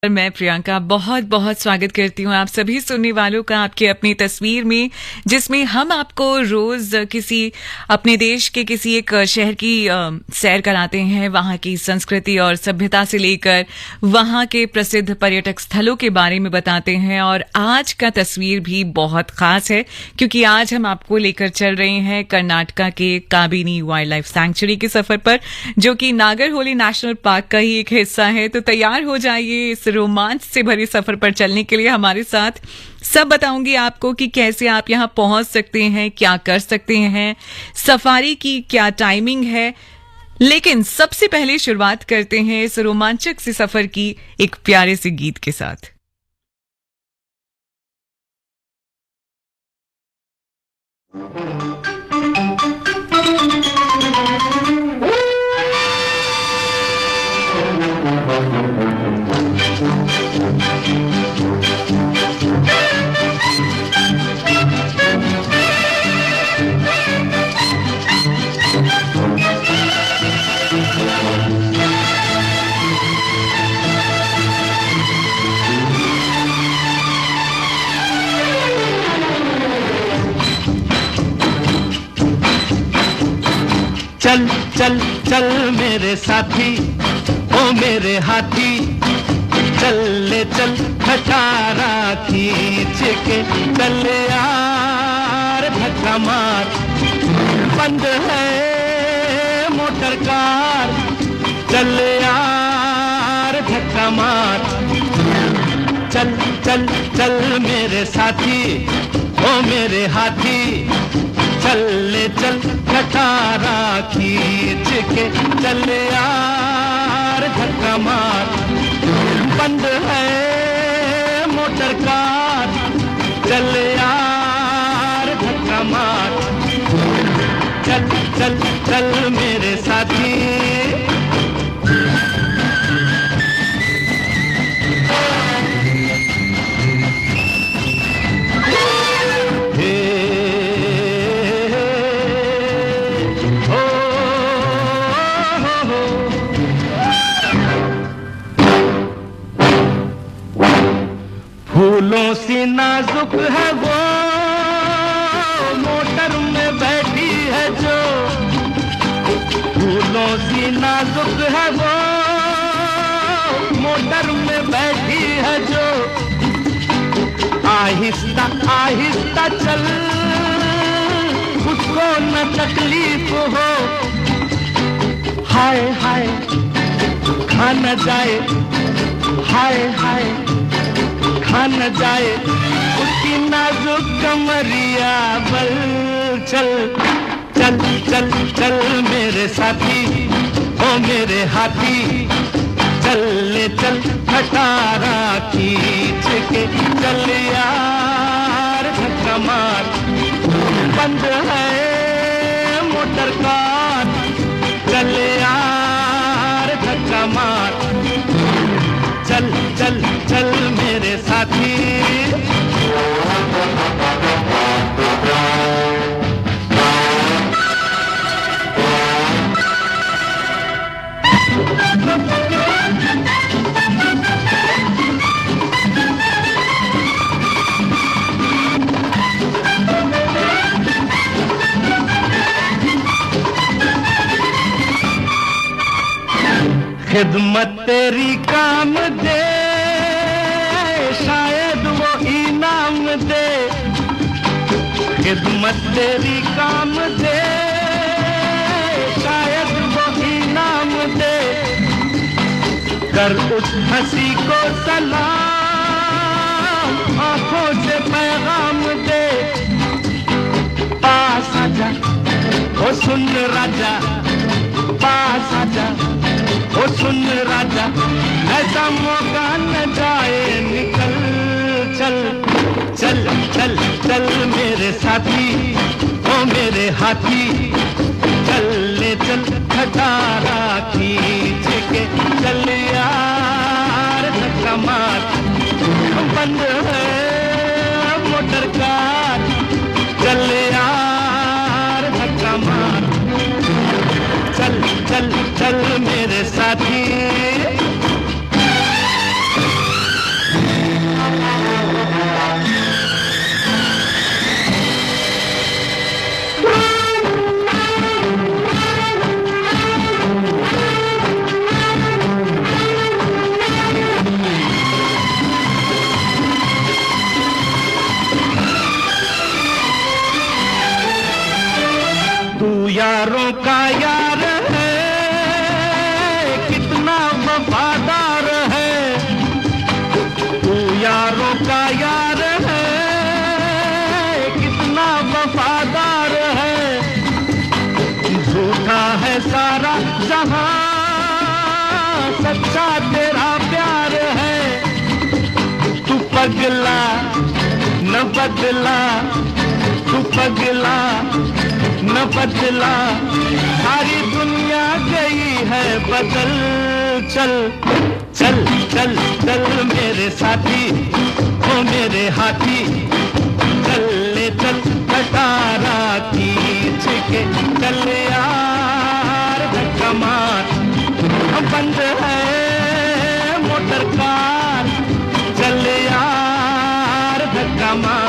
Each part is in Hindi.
मैं प्रियंका बहुत बहुत स्वागत करती हूँ आप सभी सुनने वालों का आपके अपनी तस्वीर में, जिसमें हम आपको रोज किसी अपने देश के किसी एक शहर की सैर कराते हैं, वहाँ की संस्कृति और सभ्यता से लेकर वहाँ के प्रसिद्ध पर्यटक स्थलों के बारे में बताते हैं। और आज का तस्वीर भी बहुत खास है क्योंकि आज हम आपको लेकर चल रहे हैं कर्नाटका के काबिनी वाइल्ड लाइफ सैंक्चुरी के सफर पर, जो कि नागरहोली नेशनल पार्क का ही एक हिस्सा है। तो तैयार हो जाइए इस रोमांच से भरे सफर पर चलने के लिए हमारे साथ। सब बताऊंगी आपको कि कैसे आप यहां पहुंच सकते हैं, क्या कर सकते हैं, सफारी की क्या टाइमिंग है। लेकिन सबसे पहले शुरुआत करते हैं इस रोमांचक से सफर की एक प्यारे से गीत के साथ। चल चल चल मेरे साथी, ओ मेरे हाथी, चल ले चल खटारा खींच के, चल यार धक्का मार, बंद है मोटर कार, चल यार धक्का मार। चल चल चल मेरे साथी, ओ मेरे हाथी, चल ले चल खटारा खींच के, चल यार धक्का मार, बंद है मोटर कार, चल यार धक्का मार। चल चल चल मेरे साथी। फूलों सी नाजुक है वो, मोटर में बैठी है जो, फूलों सी नाजुक है वो, मोटर में बैठी है जो, आहिस्ता आहिस्ता चल, उसको न तकलीफ हो, हाय हाय खा न जाए, हाय हाय खा न जाए उसकी नाजुक कमरिया बल। चल चल चल चल मेरे साथी, ओ मेरे हाथी, चल ले चल खटारा खींच के, चल यार धक्का मार, बंद है मोटर कार, चल यार धक्का मार। चल चल चल मेरे साथी। खिदमत तेरी काम दे, शायद वो इनाम दे, खिदमत तेरी काम दे, शायद वो इनाम दे, कर उस हंसी को सलाम, आंखों से पैगाम दे, पास आजा ओ सुन राजा, पास आजा ओ सुन राजा, ऐसा मौका न जाए निकल। चल चल चल चल मेरे साथी, ओ मेरे हाथी, चल ले चल खटारा खींच के, चल यार धक्का मार, बंद है मोटर कार, चल यार धक्का मार। चल चल चल मेरे साथी। पगला न बदला, तू पगला न बदला, सारी दुनिया गई है बदल। चल चल चल चल मेरे साथी, ओ मेरे हाथी, चल ले चल कटारा खींच के, चल यार धक्का मार, बंद है मोटर कार, चल यार धक्का मार।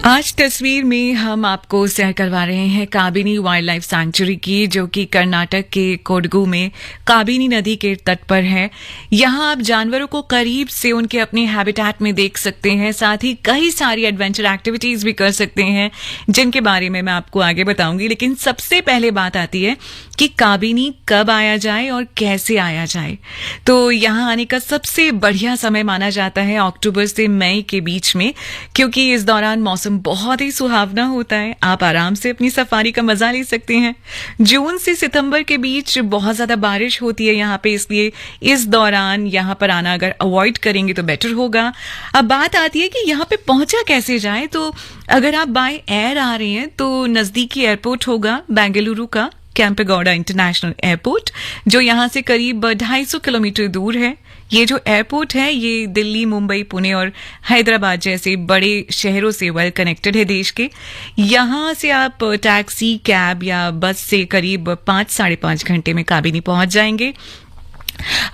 आज तस्वीर में हम आपको सैर करवा रहे हैं काबिनी वाइल्ड लाइफ सैंक्चुरी की, जो कि कर्नाटक के कोडगु में काबिनी नदी के तट पर है। यहाँ आप जानवरों को करीब से उनके अपने हैबिटेट में देख सकते हैं, साथ ही कई सारी एडवेंचर एक्टिविटीज भी कर सकते हैं, जिनके बारे में मैं आपको आगे बताऊंगी। लेकिन सबसे पहले बात आती है कि काबिनी कब आया जाए और कैसे आया जाए। तो यहाँ आने का सबसे बढ़िया समय माना जाता है अक्टूबर से मई के बीच में, क्योंकि इस दौरान मौसम बहुत ही सुहावना होता है। आप आराम से अपनी सफारी का मजा ले सकते हैं। जून से सितंबर के बीच बहुत ज्यादा बारिश होती है यहाँ पे, इसलिए इस दौरान यहाँ पर आना अगर अवॉइड करेंगे तो बेटर होगा। अब बात आती है कि यहाँ पे पहुंचा कैसे जाए। तो अगर आप बाय एयर आ रहे हैं तो नजदीकी एयरपोर्ट होगा बेंगलुरु का कैंपेगौड़ा इंटरनेशनल एयरपोर्ट, जो यहाँ से करीब 250 किलोमीटर दूर है। ये जो एयरपोर्ट है ये दिल्ली, मुंबई, पुणे और हैदराबाद जैसे बड़े शहरों से वेल कनेक्टेड है देश के। यहाँ से आप टैक्सी, कैब या बस से करीब 5-5.5 घंटे में काबिनी पहुंच जाएंगे।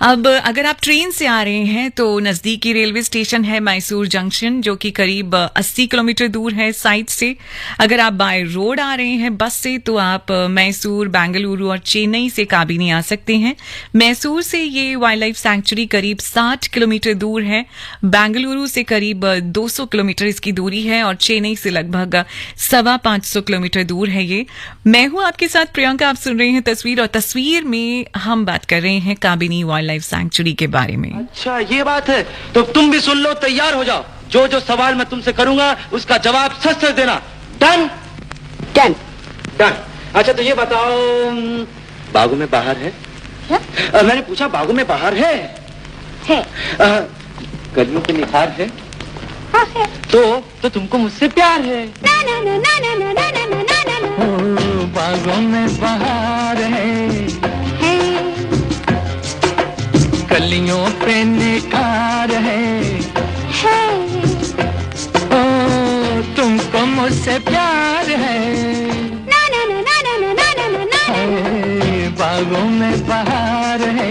अब अगर आप ट्रेन से आ रहे हैं तो नजदीकी रेलवे स्टेशन है मैसूर जंक्शन, जो कि करीब 80 किलोमीटर दूर है साइट से। अगर आप बाय रोड आ रहे हैं बस से तो आप मैसूर, बेंगलुरु और चेन्नई से काबिनी आ सकते हैं। मैसूर से ये वाइल्ड लाइफ सैंक्चुरी करीब 60 किलोमीटर दूर है, बेंगलुरु से करीब 200 किलोमीटर इसकी दूरी है और चेन्नई से लगभग 550 किलोमीटर दूर है ये। मैं हूं आपके साथ प्रियंका, आप सुन रहे हैं तस्वीर, और तस्वीर में हम बात कर रहे हैं काबिनी वाइल्ड लाइफ सैंक्चुरी के बारे में। अच्छा ये बात है, तो तुम भी सुन लो, तैयार हो जाओ। जो जो सवाल मैं तुमसे करूंगा उसका जवाब सच सच देना। Done done done. अच्छा तो ये बताओ, बागों में बाहर है? मैंने पूछा बागों में बाहर है? कलियों के निखार है? हाँ है। तो तुमको मुझसे प्यार है? ना ना ना ना ना ना ना ना ना ना ना। ओ बागों में बाहर है, कलियों पे निखार है, ओ तुमको मुझसे प्यार है, ना ना ना ना ना ना ना ना ना। बागों में बाहर है।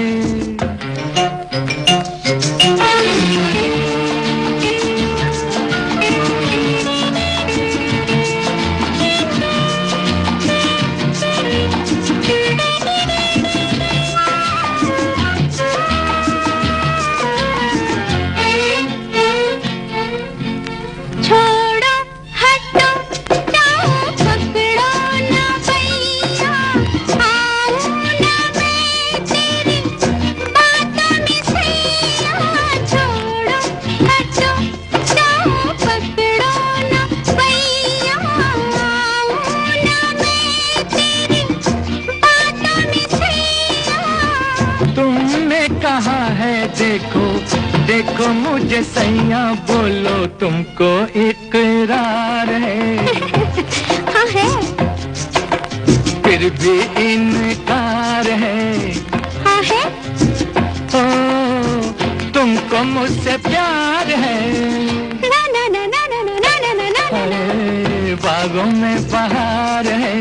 देखो देखो मुझे सैया, बोलो तुमको इकरार है। हाँ है। फिर भी इनकार है। हाँ है। ओ तुमको मुझसे प्यार है। ना ना ना ना ना ना ना ना ना ना। बागों में बहार है।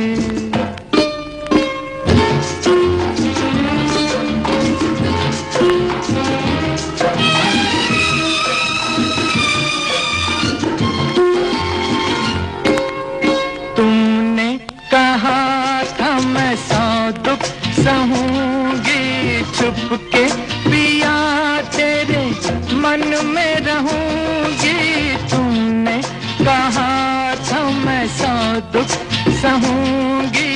सहूंगी छुपके पिया तेरे मन में रहूंगी, तुमने कहा था मैं सौ दुख सहूंगी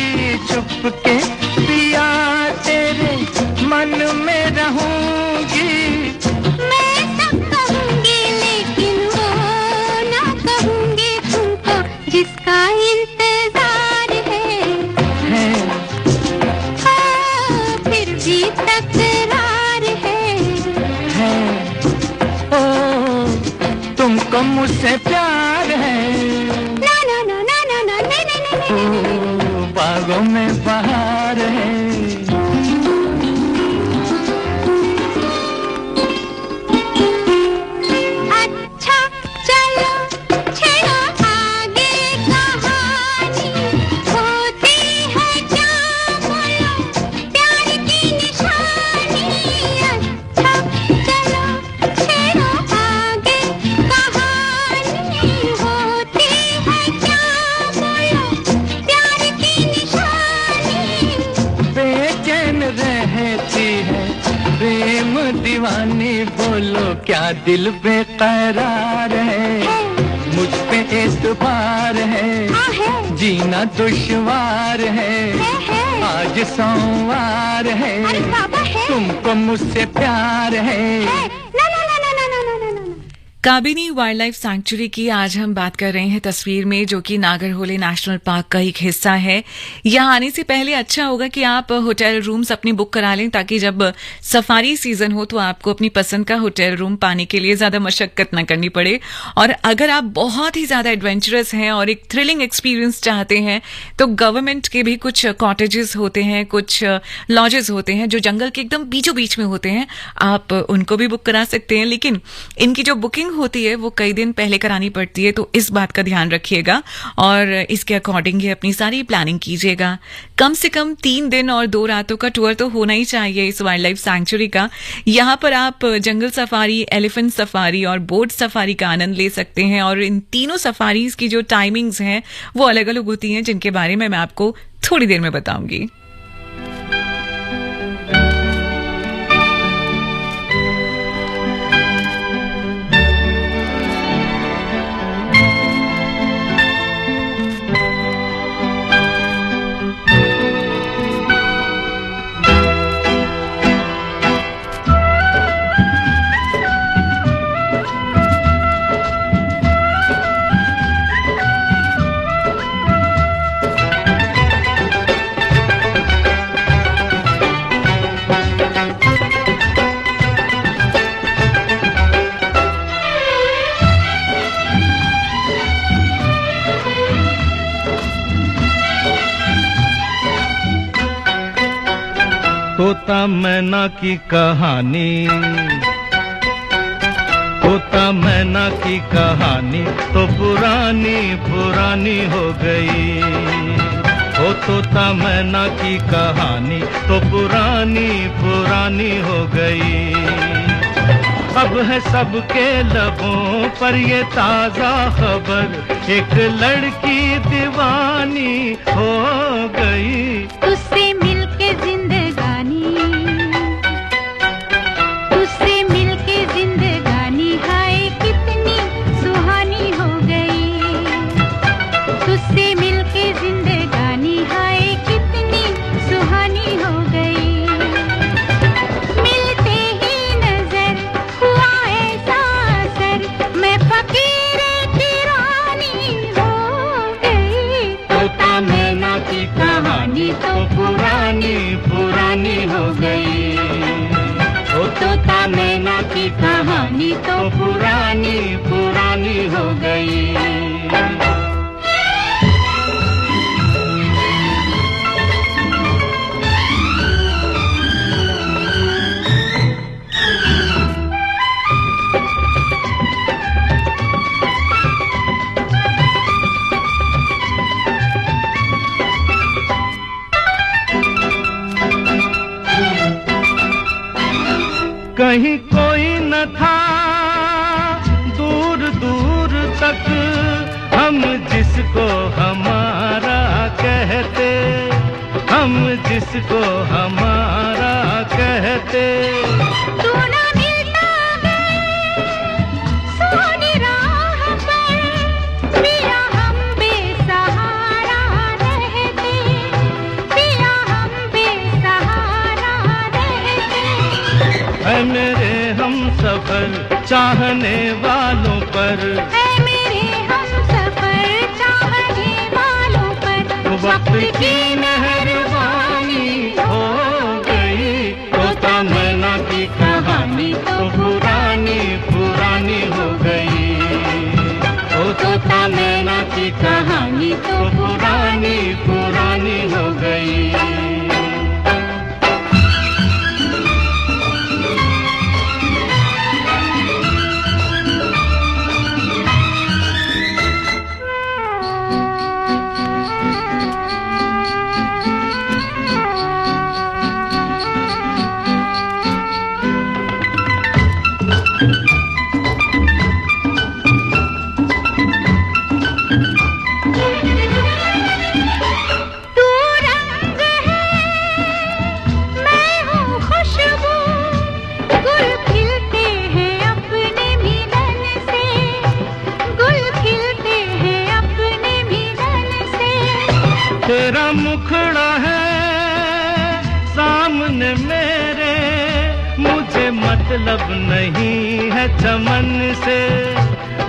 बागों में बहार है। अच्छा चलो छेड़ो आगे कहानी, होती है क्या बोलो प्यार की निशानी। अच्छा चलो छेड़ो आगे कहानी, होती है क्या बोलो प्यार की निशानी। बेचैन रहती है प्रेम दीवानी, बोलो क्या दिल बेकरार है। मुझ पे एतबार है, जीना दुश्वार है। आज सोमवार है, अरे बाबा है। तुमको मुझसे प्यार है। ना ना ना ना ना ना ना ना ना। काबिनी वाइल्ड लाइफ सैंक्चुरी की आज हम बात कर रहे हैं तस्वीर में, जो कि नागरहोले नेशनल पार्क का एक हिस्सा है। यहाँ आने से पहले अच्छा होगा कि आप होटल रूम्स अपनी बुक करा लें, ताकि जब सफारी सीजन हो तो आपको अपनी पसंद का होटल रूम पाने के लिए ज्यादा मशक्कत न करनी पड़े। और अगर आप बहुत ही ज्यादा एडवेंचरस हैं और एक थ्रिलिंग एक्सपीरियंस चाहते हैं तो गवर्नमेंट के भी कुछ कॉटेजेस होते हैं, कुछ लॉजेस होते हैं जो जंगल के एकदम बीचों बीच में होते हैं, आप उनको भी बुक करा सकते हैं। लेकिन इनकी जो बुकिंग होती है वो कई दिन पहले करानी पड़ती है, तो इस बात का ध्यान रखिएगा और इसके अकॉर्डिंग ही अपनी सारी प्लानिंग कीजिएगा। कम से कम 3 दिन और 2 रातों का टूर तो होना ही चाहिए इस वाइल्ड लाइफ सैंक्चुरी का। यहाँ पर आप जंगल सफारी, एलिफेंट सफारी और बोट सफारी का आनंद ले सकते हैं। और इन तीनों सफारीज की जो टाइमिंग्स हैं वो अलग अलग होती हैं, जिनके बारे में मैं आपको थोड़ी देर में बताऊंगी। तोता मैना की कहानी, तोता मैना की कहानी तो पुरानी पुरानी हो गई। ओ तोता मैना की कहानी तो पुरानी पुरानी हो गई। अब है सबके लबों पर ये ताजा खबर, एक लड़की दीवानी हो गई। तुझसे मिलके जिंदगानी, तुझसे मिलके जिंदगानी हाय कितनी सुहानी हो गई। तुझसे मिलके जिंदगानी हाय कितनी सुहानी हो गई। मिलते ही नजर हुआ ऐसा असर, मैं फकीर की रानी हो गई। तोता मैना की कहानी तो पुरानी पुरानी हो गई। ओ तोता मैना की कहानी तो पुरानी पुरानी हो गई। कहीं कोई न था दूर दूर तक, हम जिसको हमारा कहते, हम जिसको हमारा कहते। तू ना मिलता है सोनी राह पर, पिया हम बेसहारा रहते, पिया हम बेसहारा रहते। है मेरे हम सफर चाहने वालों पर, है मेरे हम सफर चाहने वालों पर, वक्त की मेहरबानी हो गई। तोता मैना की कहानी तो पुरानी पुरानी हो गई। ओ तोता मैना की कहानी तो पुरानी तेरा मुखड़ा है सामने मेरे, मुझे मतलब नहीं है चमन से,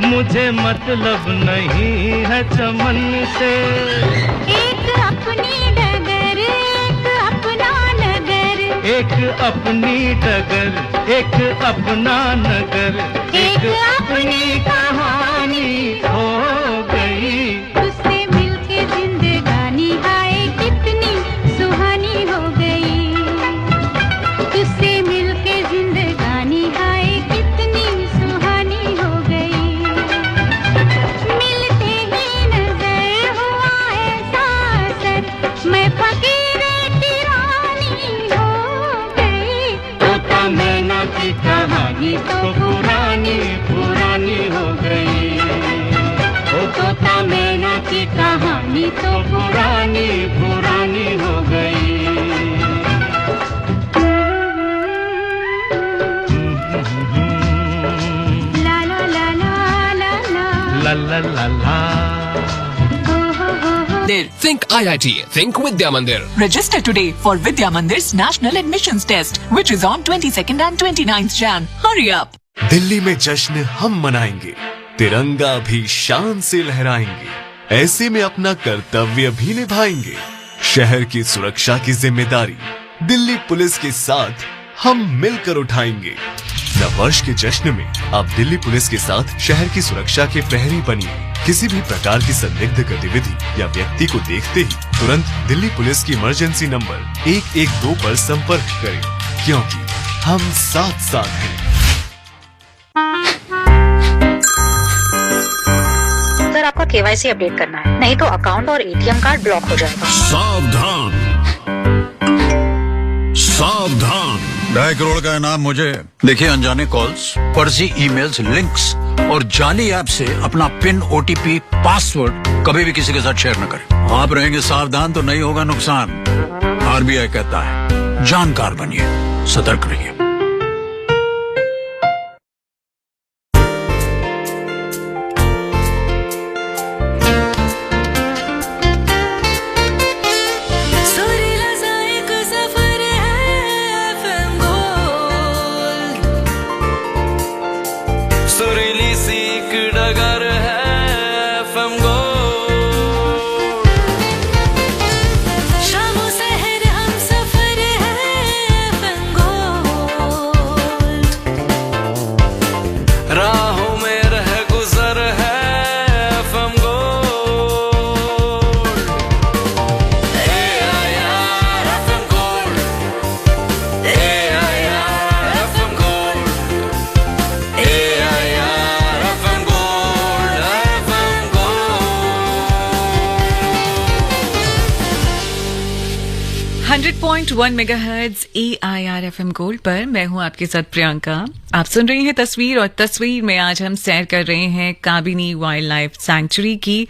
मुझे मतलब नहीं है चमन से। एक अपनी डगर एक अपना नगर, एक अपनी डगर एक अपना नगर, एक अपनी कहानी हो गई। तुझसे मिलके जिंदगानी हाय कितनी सुहानी हो गई, तुझसे मिलके जिंदगानी हाय कितनी सुहानी हो गई। मिलते ही नजर हुआ ऐसा असर, मैं फकीर की रानी हो गई। तोता मैना की कहानी तो पुरानी पुरानी हो गई, ओ तोता मैना की कहानी तो पुरानी पुरानी हो गई। ला ला ला ला ला ला ला ला ला ला। हो हो हो। Think IIT. Think Vidya Mandir. Register today for Vidya Mandir's National Admissions Test, which is on 22nd and 29th Jan. Hurry up! Delhi में जश्न हम मनाएंगे, तिरंगा भी शान से लहराएंगे, ऐसे में अपना कर्तव्य भी निभाएंगे। शहर की सुरक्षा की जिम्मेदारी दिल्ली पुलिस के साथ हम मिलकर उठाएंगे। नववर्ष के जश्न में आप दिल्ली पुलिस के साथ शहर की सुरक्षा के प्रहरी बनिए। किसी भी प्रकार की संदिग्ध गतिविधि या व्यक्ति को देखते ही तुरंत दिल्ली पुलिस की इमरजेंसी नंबर 112 पर संपर्क करें, क्योंकि हम साथ साथ हैं। सर, आपका केवाईसी अपडेट करना है, नहीं तो अकाउंट और एटीएम कार्ड ब्लॉक हो जाएगा। सावधान सावधान, 2.5 करोड़ का इनाम मुझे। देखिए, अनजाने कॉल्स, फर्जी ईमेल्स, लिंक्स और जाली ऐप से अपना पिन, ओटीपी, पासवर्ड कभी भी किसी के साथ शेयर न करें। आप रहेंगे सावधान तो नहीं होगा नुकसान। आरबीआई कहता है, जानकार बनिए, सतर्क रहिए। सुरीली सी एक डगर है एफएम गोल्ड, शामों सहर हम सफर है एफएम गोल्ड, राहों में रह गुजर है FM gold. AIR FM gold, AIR FM gold, AIR FM gold, FM gold. 100.1 megahertz AIR FM gold पर मैं हूं आपके साथ प्रियंका। आप सुन रही हैं तस्वीर, और तस्वीर में आज हम सैर कर रहे हैं काबिनी वाइल्ड लाइफ सैंक्चुरी की।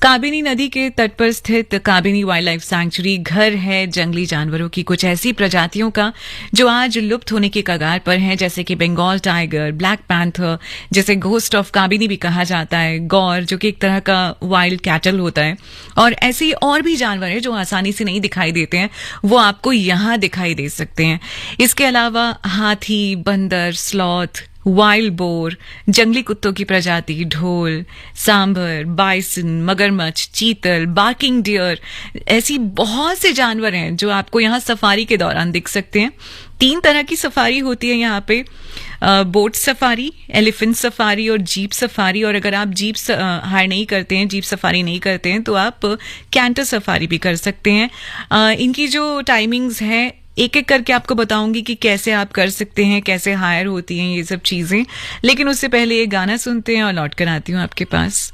काबिनी नदी के तट पर स्थित काबिनी वाइल्ड लाइफ सैंक्चुरी घर है जंगली जानवरों की कुछ ऐसी प्रजातियों का जो आज लुप्त होने के कगार पर हैं, जैसे कि बंगाल टाइगर, ब्लैक पैंथर, जैसे घोस्ट ऑफ काबिनी भी कहा जाता है, गौर जो कि एक तरह का वाइल्ड कैटल होता है, और ऐसे और भी जानवर हैं जो आसानी से नहीं दिखाई देते हैं, वो आपको यहाँ दिखाई दे सकते हैं। इसके अलावा हाथी, बंदर, स्लॉथ, वाइल्ड बोर, जंगली कुत्तों की प्रजाति, ढोल, सांभर, बाइसन, मगरमच्छ, चीतल, बार्किंग डियर, ऐसी बहुत से जानवर हैं जो आपको यहाँ सफारी के दौरान दिख सकते हैं। 3 तरह की सफारी होती है यहाँ पे, बोट सफारी, एलिफेंट सफारी और जीप सफारी। और अगर आप जीप हायर नहीं करते हैं, जीप सफारी नहीं करते हैं, तो आप कैंटर सफारी भी कर सकते हैं। इनकी जो टाइमिंग्स हैं एक एक करके आपको बताऊंगी कि कैसे आप कर सकते हैं, कैसे हायर होती हैं ये सब चीजें, लेकिन उससे पहले ये गाना सुनते हैं और लौट कर आती हूँ आपके पास।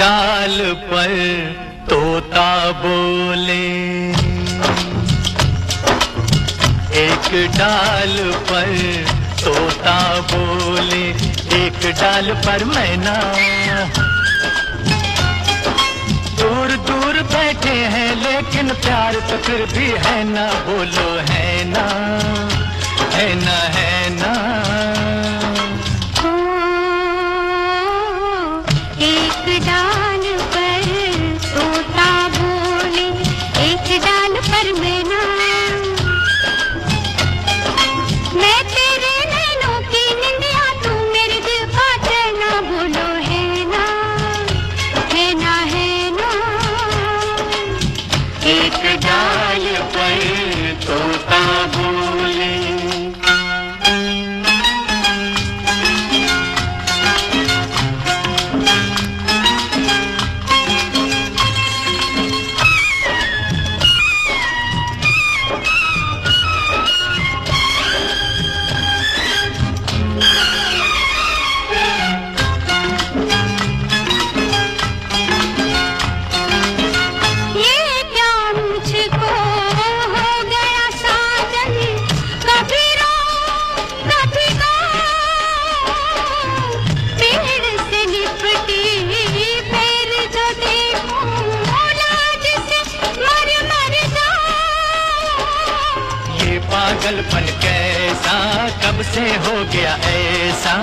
डाल पर तोता बोले, एक डाल पर तोता बोले, एक डाल पर मैना। दूर दूर बैठे हैं लेकिन प्यार तो फिर भी है ना, बोलो है ना, है ना, है ना। एक डाल पर तोता बोले, एक डाल पर मैना। मैं तेरे नैनों की निंदिया, तू मेरे दिल का चैना, बोलो है ना, है ना, है ना। एक डाल पर तोता बोले। पागलपन कैसा कब से हो गया ऐसा,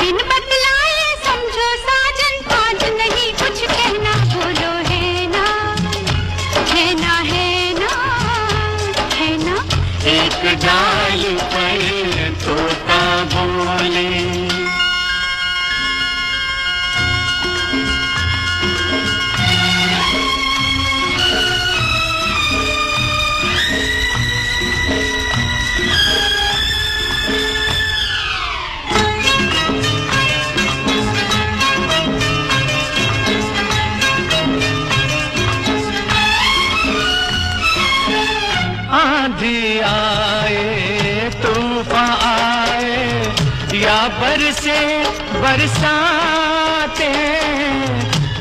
बिन बतलाए समझो साजन, आज नहीं कुछ कहना, बोलो है ना, है ना, है ना, है ना। एक डाल पर तोता बोले। आंधी आए तूफान आए या बरसे बरसाते,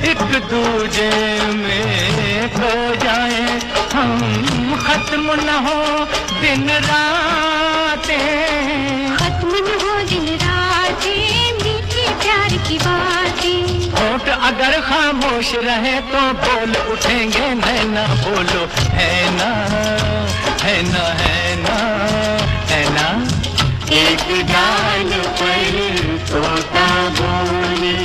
एक दूजे में खो जाए हम, खत्म न हो दिन रातें, खत्म न हो दिन रातें, मीठी प्यार की बातें। होठ अगर खामोश रहे तो बोल उठेंगे नैना, बोलो है ना, है ना, है ना, है ना। एक डाल पर तोता बोले।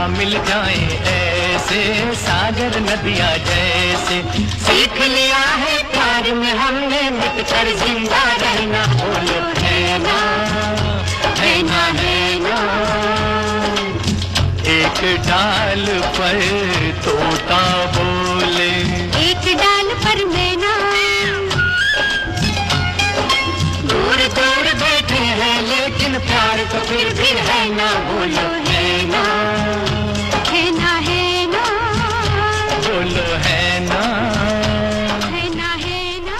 मिल जाए ऐसे सागर नदियाँ जैसे, सीख लिया है प्यार में हमने मिट कर जिंदा रहना, बोलो है ना, है ना, है ना। एक डाल पर तोता बोले, एक डाल पर मैना। दूर दूर बैठे हैं लेकिन प्यार तो फिर भी है ना, बोलो है ना, है ना, है ना, बोलो है ना, है ना, है ना।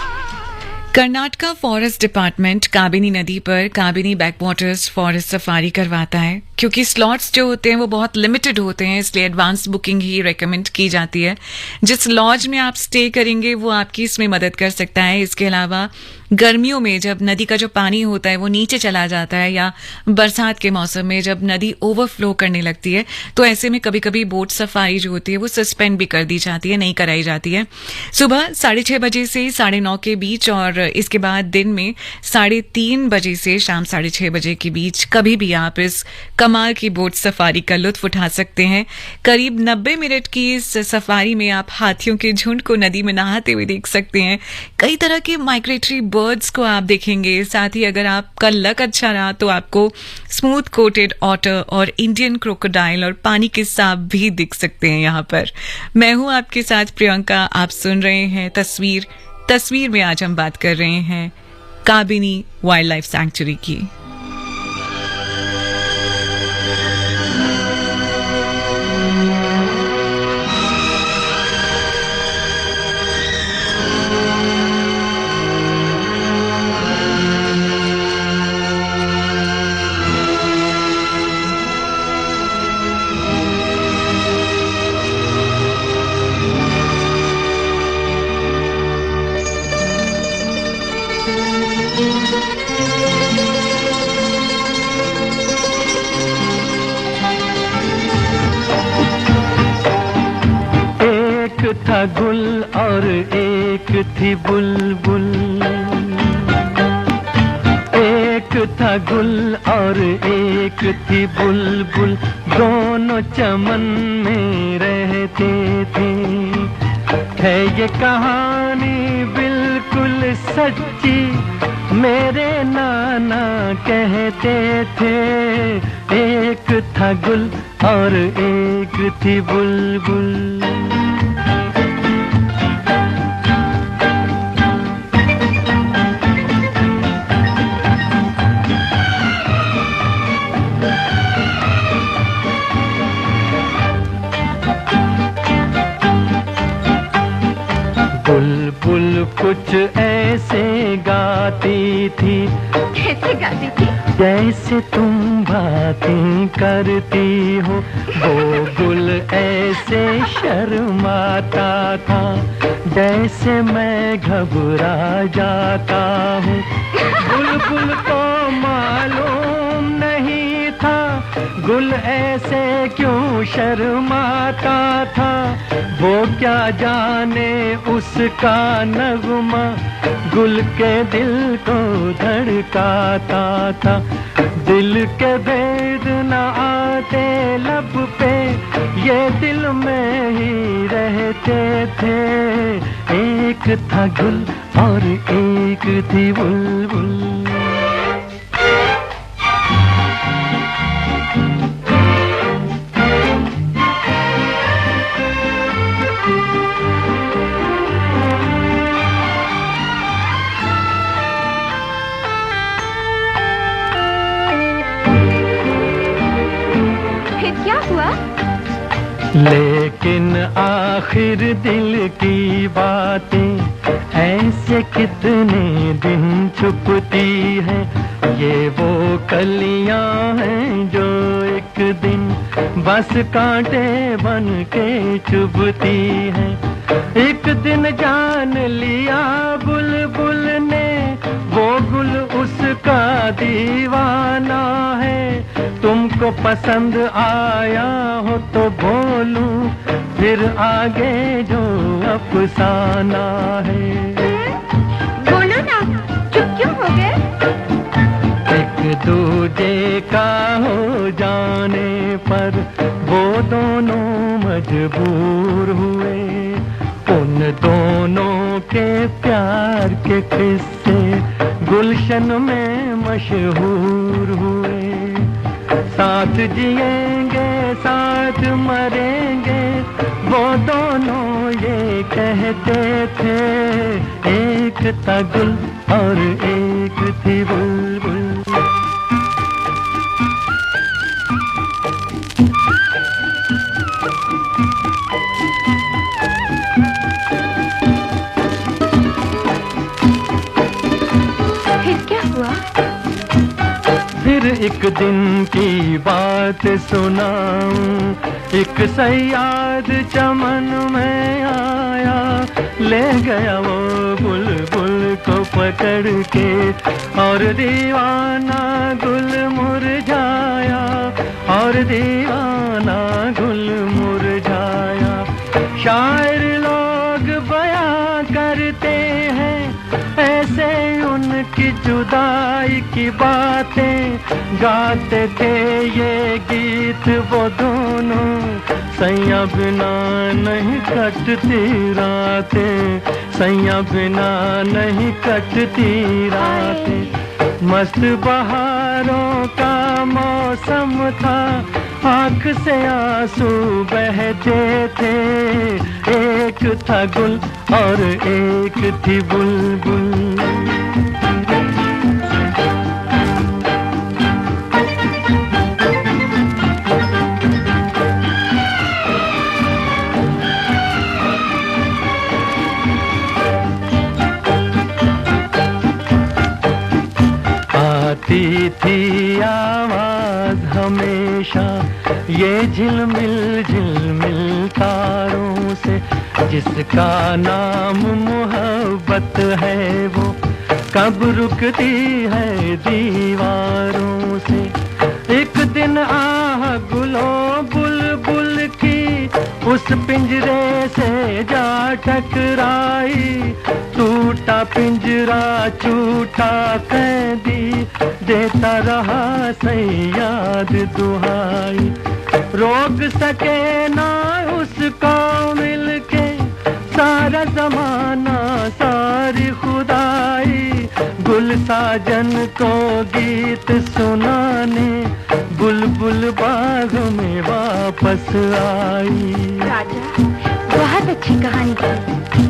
कर्नाटका फॉरेस्ट डिपार्टमेंट काबिनी नदी पर काबिनी बैकवाटर्स फॉरेस्ट सफारी करवाता है। क्योंकि स्लॉट्स जो होते हैं वो बहुत लिमिटेड होते हैं, इसलिए एडवांस बुकिंग ही रेकमेंड की जाती है। जिस लॉज में आप स्टे करेंगे वो आपकी इसमें मदद कर सकता है। इसके अलावा गर्मियों में जब नदी का जो पानी होता है वो नीचे चला जाता है, या बरसात के मौसम में जब नदी ओवरफ्लो करने लगती है, तो ऐसे में कभी कभी बोट सफारी जो होती है वो सस्पेंड भी कर दी जाती है, नहीं कराई जाती है। सुबह 6:30 बजे से 9:30 के बीच, और इसके बाद दिन में 3:30 बजे से शाम 6:30 बजे के बीच कभी भी आप इस कमाल की बोट सफारी का लुत्फ उठा सकते हैं। करीब 90 मिनट की इस सफारी में आप हाथियों के झुंड को नदी में नहाते हुए देख सकते हैं, कई तरह के माइग्रेटरी बर्ड्स को आप देखेंगे। साथ ही अगर आपका लक अच्छा रहा तो आपको स्मूथ कोटेड ऑटर और इंडियन क्रोकोडाइल और पानी के सांप भी दिख सकते हैं यहाँ पर। मैं हूँ आपके साथ प्रियंका, आप सुन रहे हैं तस्वीर में आज हम बात कर रहे हैं काबिनी वाइल्ड लाइफ सैंक्चुरी की। था गुल और एक थी बुलबुल, एक था गुल और एक थी बुलबुल, दोनों चमन में रहते थे। है ये कहानी बिल्कुल सच्ची, मेरे नाना कहते थे। एक था गुल और एक थी बुलबुल। बुलबुल कुछ ऐसे गाती थी। कैसे गाती थी? जैसे तुम बातें करती हो। वो गुल ऐसे शर्माता था, जैसे मैं घबरा जाता हूँ। बुलबुल को मालूम नहीं था गुल ऐसे क्यों शर्माता था। वो क्या जाने उसका नगमा गुल के दिल को धड़काता था। दिल के भेद न आते लब पे, ये दिल में ही रहते थे। एक था गुल और एक थी बुलबुल। लेकिन आखिर दिल की बातें ऐसे कितने दिन छुपती है। ये वो कलियां हैं जो एक दिन बस कांटे बन के चुभती हैं। एक दिन जान लिया बुलबुल ने वो गुल उसका दीवाना है। तुमको पसंद आया हो तो बोलूं फिर आगे जो अफसाना है। बोलो ना, चुप क्यों हो गए? एक दूजे का हो जाने पर वो दोनों मजबूर हुए। उन दोनों के प्यार के किस्से गुलशन में मशहूर हुए। साथ जिएंगे साथ मरेंगे वो दोनों ये कहते थे। एक था गुल और एक थी बुलबुल। फिर क्या हुआ? फिर एक दिन की बात सुनाऊं। एक सयाद चमन में आया मुरझाया, ले गया वो बुलबुल को पकड़ के, और दीवाना गुल मुरझाया, और दीवाना गुल मुरझाया। शायर लोग बयां करते हैं ऐसे उनकी जुदाई की बातें, गाते थे ये गीत वो दोनों, सैया बिना नहीं कटती रातें, सैया बिना नहीं कटती रातें। मस्त बहारों का मौसम था, आँख से आंसू बहते थे, एक था गुल और एक थी बुलबुल। आती थी आवाज हमेशा ये झिलमिल झिलमिल तारों से, जिसका नाम मोहब्बत है वो कब रुकती है दीवारों से। एक दिन आह गुलो बुलबुल की उस पिंजरे से जा टकराई, टूटा पिंजरा छूटा कैदी, देता रहा सैयाद दुहाई। रोक सके ना उसको मिलके सारा जमाना सारी खुदाई, गुल साजन को गीत सुनाने बुलबुल बाग में वापस आई। राजा, बहुत अच्छी कहानी थी।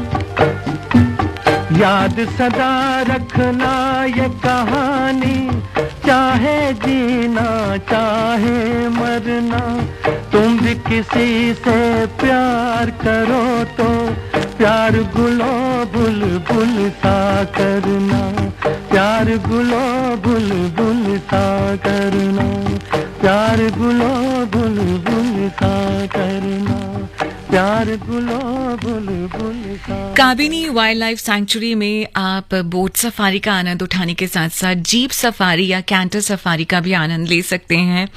याद सदा रखना ये कहानी, चाहे जीना चाहे मरना, तुम भी किसी से प्यार करो तो प्यार गुलो बुलबुल सा करना, प्यार गुलो बुलबुल सा करना, प्यार गुलो बुलबुल सा करना, प्यार गुलो बुलबुल सा। काबिनी वाइल्ड लाइफ सैंक्चुरी में आप बोट सफारी का आनंद उठाने के साथ साथ जीप सफारी या कैंटर सफारी का भी आनंद ले सकते हैं।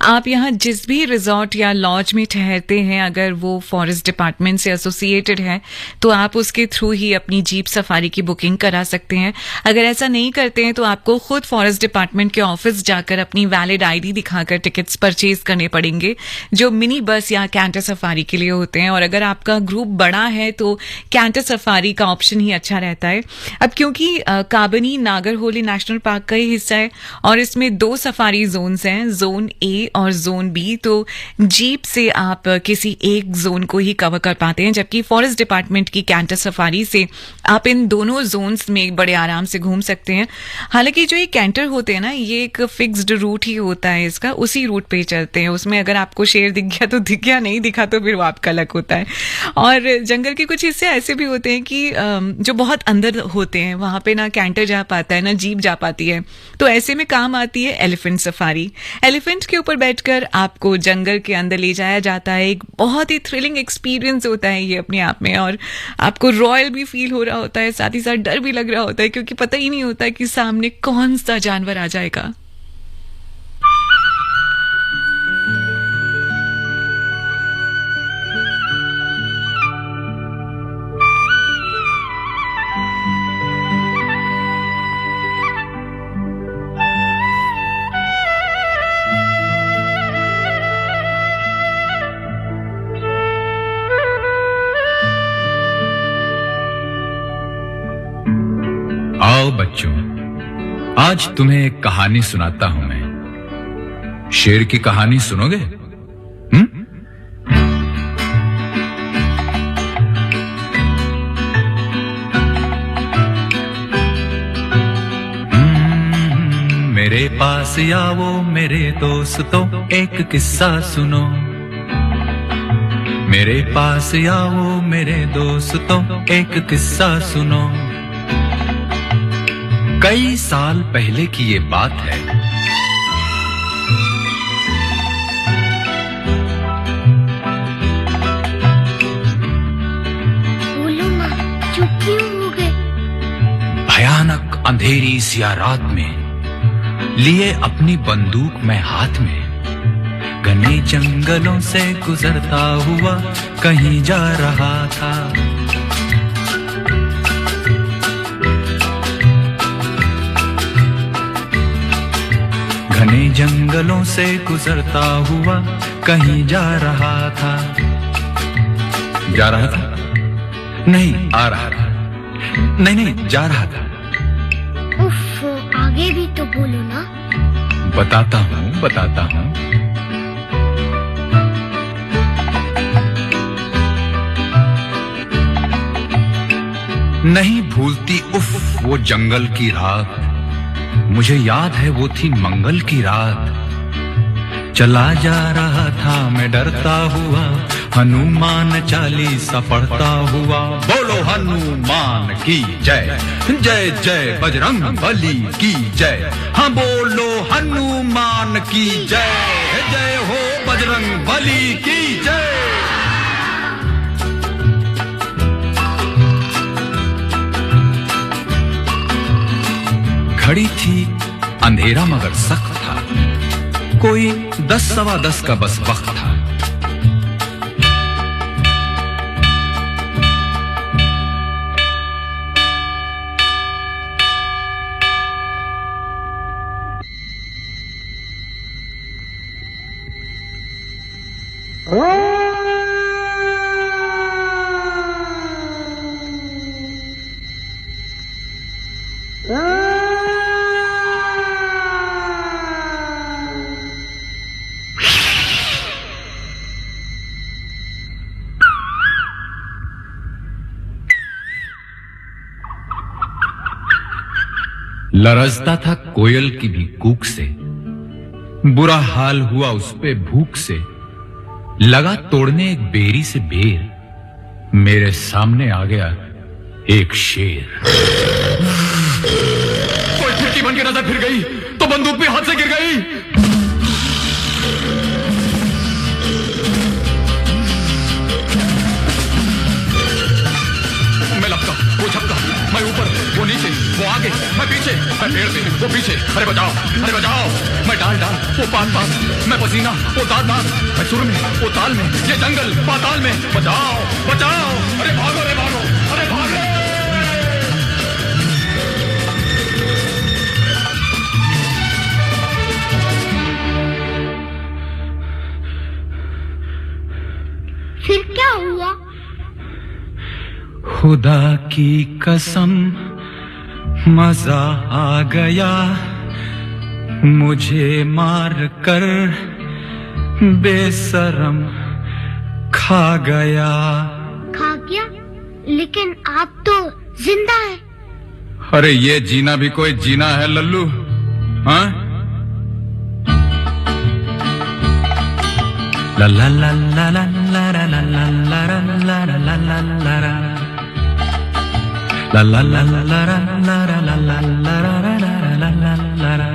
आप यहाँ जिस भी रिजॉर्ट या लॉज में ठहरते हैं, अगर वो फॉरेस्ट डिपार्टमेंट से एसोसिएटेड है तो आप उसके थ्रू ही अपनी जीप सफारी की बुकिंग करा सकते हैं। अगर ऐसा नहीं करते हैं तो आपको खुद फॉरेस्ट डिपार्टमेंट के ऑफिस जाकर अपनी वैलिड आईडी दिखाकर टिकट्स परचेज करने पड़ेंगे, जो मिनी बस या कैंटर सफारी के लिए होते हैं। और अगर आपका ग्रुप बड़ा है तो कैंटर सफारी का ऑप्शन ही अच्छा रहता है। अब क्योंकि काबिनी नागरहोली नेशनल पार्क का ही हिस्सा है और इसमें 2 सफारी जोन्स हैं, जोन ए और जोन बी, तो जीप से आप किसी एक जोन को ही कवर कर पाते हैं, जबकि फॉरेस्ट डिपार्टमेंट की कैंटर सफारी से आप इन दोनों जोन्स में बड़े आराम से घूम सकते हैं। हालांकि जो ये कैंटर होते हैं ना, ये एक फिक्स्ड रूट ही होता है इसका, उसी रूट पे चलते हैं। उसमें अगर आपको शेर दिख गया तो दिख गया, नहीं दिखा तो फिर वो आपका लक होता है। और जंगल के कुछ हिस्से ऐसे भी होते हैं कि जो बहुत अंदर होते हैं, वहां पे ना कैंटर जा पाता है ना जीप जा पाती है, तो ऐसे में काम आती है एलिफेंट सफारी। एलिफेंट के ऊपर बैठकर आपको जंगल के अंदर ले जाया जाता है। एक बहुत ही थ्रिलिंग एक्सपीरियंस होता है ये अपने आप में, और आपको रॉयल भी फील हो रहा होता है, साथ ही साथ डर भी लग रहा होता है, क्योंकि पता ही नहीं होता है कि सामने कौन सा जानवर आ जाएगा। आओ बच्चों, आज तुम्हें एक कहानी सुनाता हूं मैं। शेर की कहानी सुनोगे? मेरे पास आओ मेरे दोस्तों, एक किस्सा सुनो। मेरे पास आओ मेरे दोस्तों, एक किस्सा सुनो। कई साल पहले की ये बात है। अंधेरी सिया रात में लिए अपनी बंदूक मैं हाथ में घने जंगलों से गुजरता हुआ कहीं जा रहा था। घने जंगलों से गुजरता हुआ कहीं जा रहा था। जा रहा था? नहीं, आ रहा था। नहीं, जा रहा था। उफ, आगे भी तो बोलो ना। बताता हूँ। नहीं भूलती उफ वो जंगल की रात, मुझे याद है वो थी मंगल की रात। चला जा रहा था मैं डरता हुआ, हनुमान चालीसा पढ़ता हुआ। बोलो हनुमान की जय, जय जय बजरंग बली की जय। हाँ बोलो हनुमान की जय, जय हो बजरंग बली की जय। घड़ी थी अंधेरा मगर सख्त था, कोई 10 सवा 10 का बस वक्त था। लरजता था कोयल की भी कूक से, बुरा हाल हुआ उस पे भूख से। लगा तोड़ने एक बेरी से बेर, मेरे सामने आ गया एक शेर। कोई खिड़की बन के नजर फिर गई तो बंदूक भी हाथ से गिर गई। मैं लपका, वो झपका, मैं ऊपर, वो नीचे, वो आगे, मैं पीछे, मैं पेड़ पे, वो पीछे। अरे बचाओ, अरे बचाओ। मैं डाल, वो पान, मैं पसीना, वो दाद, मैं सुर में, वो ताल में, ये जंगल पाताल में। बचाओ, बचाओ। अरे भागो, अरे भागो, अरे भागो। फिर क्या हुआ? खुदा की कसम मजा आ गया, मुझे मार कर बेशरम खा गया। खा गया? लेकिन आप तो जिंदा है। अरे ये जीना भी कोई जीना है लल्लू, हाँ? ला ला ला ला ला ला ला ला ला ला ला ला ला ला ला ला ला La la la la la la la la la la la la la la.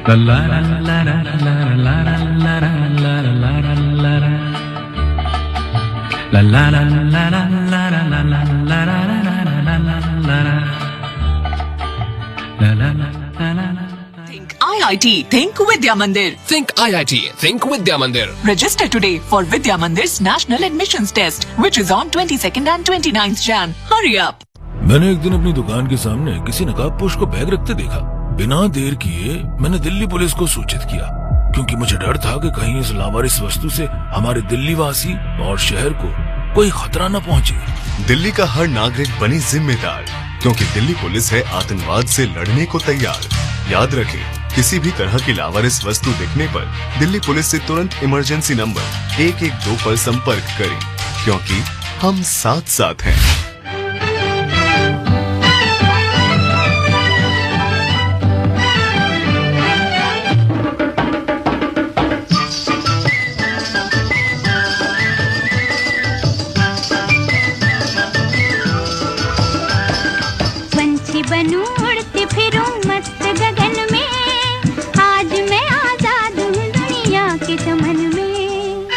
La la la la la la la la la la la la la la la. La la la la la la la la la la la la la la. La la la la la. Think IIT, think Vidya Mandir. Think IIT, think Vidya Mandir. Register today for Vidya Mandir's National Admissions Test, which is on 22nd and 29th Jan. Hurry up. मैंने एक दिन अपनी दुकान के सामने किसी नकाबपोश को बैग रखते देखा। बिना देर किए मैंने दिल्ली पुलिस को सूचित किया, क्योंकि मुझे डर था कि कहीं इस लावारिस वस्तु से हमारे दिल्ली वासी और शहर को कोई खतरा न पहुंचे। दिल्ली का हर नागरिक बने जिम्मेदार, क्योंकि दिल्ली पुलिस है आतंकवाद से लड़ने को तैयार। याद रखें, किसी भी तरह की लावारिस वस्तु दिखने पर दिल्ली पुलिस से तुरंत इमरजेंसी नंबर 112 पर संपर्क करें, क्योंकि हम साथ साथ हैं। बनूं उड़ती फिरूं मस्त गगन में, आज मैं आजाद हूँ दुनिया के चमन में।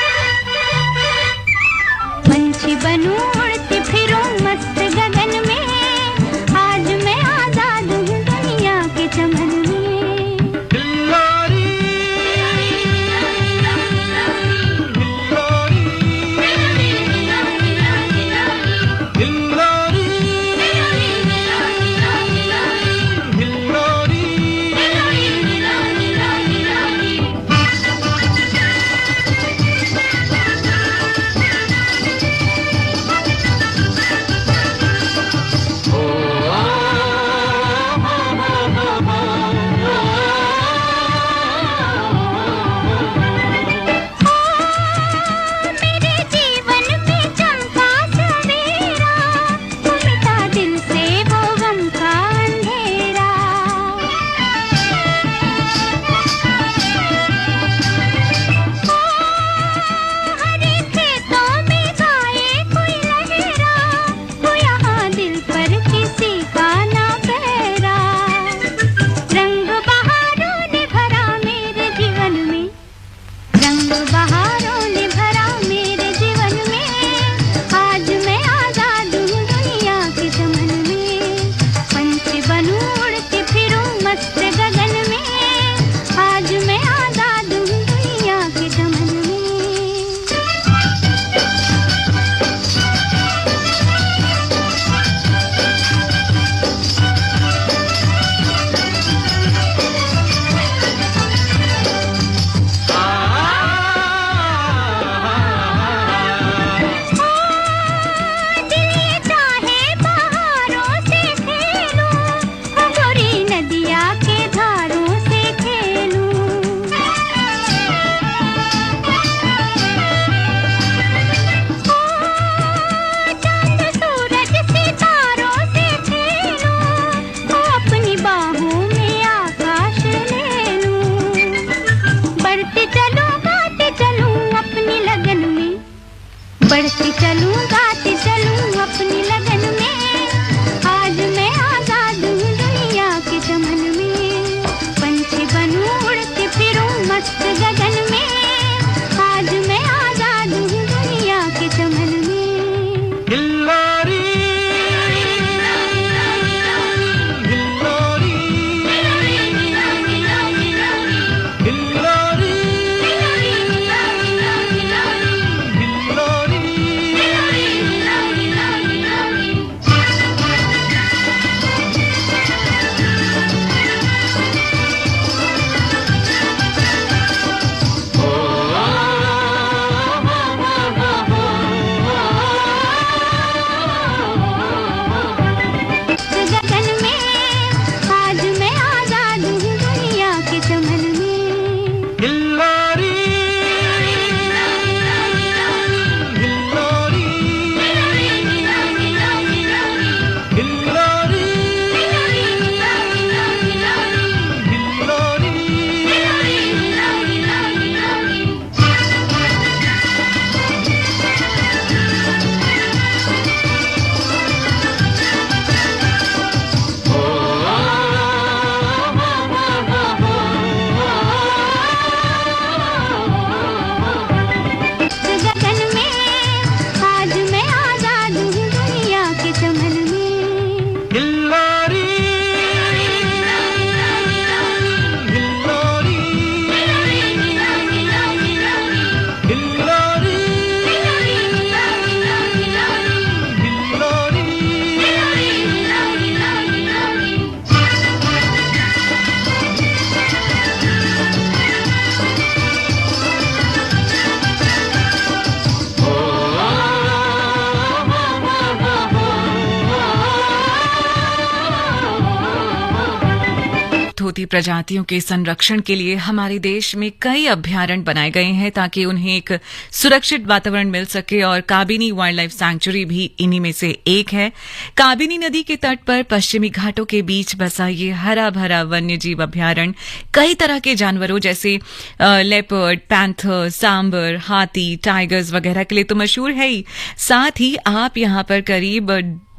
होती प्रजातियों के संरक्षण के लिए हमारे देश में कई अभ्यारण्य बनाए गए हैं ताकि उन्हें एक सुरक्षित वातावरण मिल सके, और काबिनी वाइल्ड लाइफ सैंक्चुरी भी इन्हीं में से एक है। काबिनी नदी के तट पर पश्चिमी घाटों के बीच बसा ये हरा भरा वन्य जीव अभ्यारण्य कई तरह के जानवरों जैसे लेपर्ड, पैंथर, सांबर, हाथी, टाइगर्स वगैरह के लिए तो मशहूर है ही। साथ ही आप यहाँ पर करीब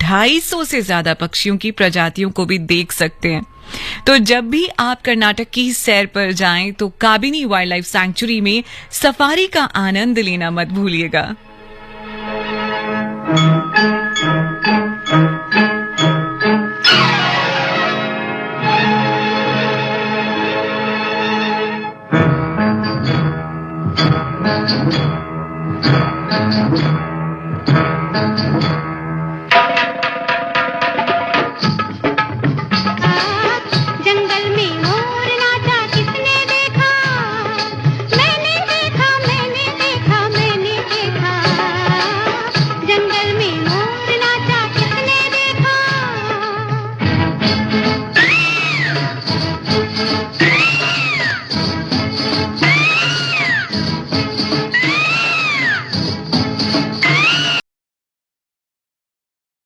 250 से ज्यादा पक्षियों की प्रजातियों को भी देख सकते हैं। तो जब भी आप कर्नाटक की सैर पर जाएं तो काबिनी वाइल्ड लाइफ सैंक्चुरी में सफारी का आनंद लेना मत भूलिएगा।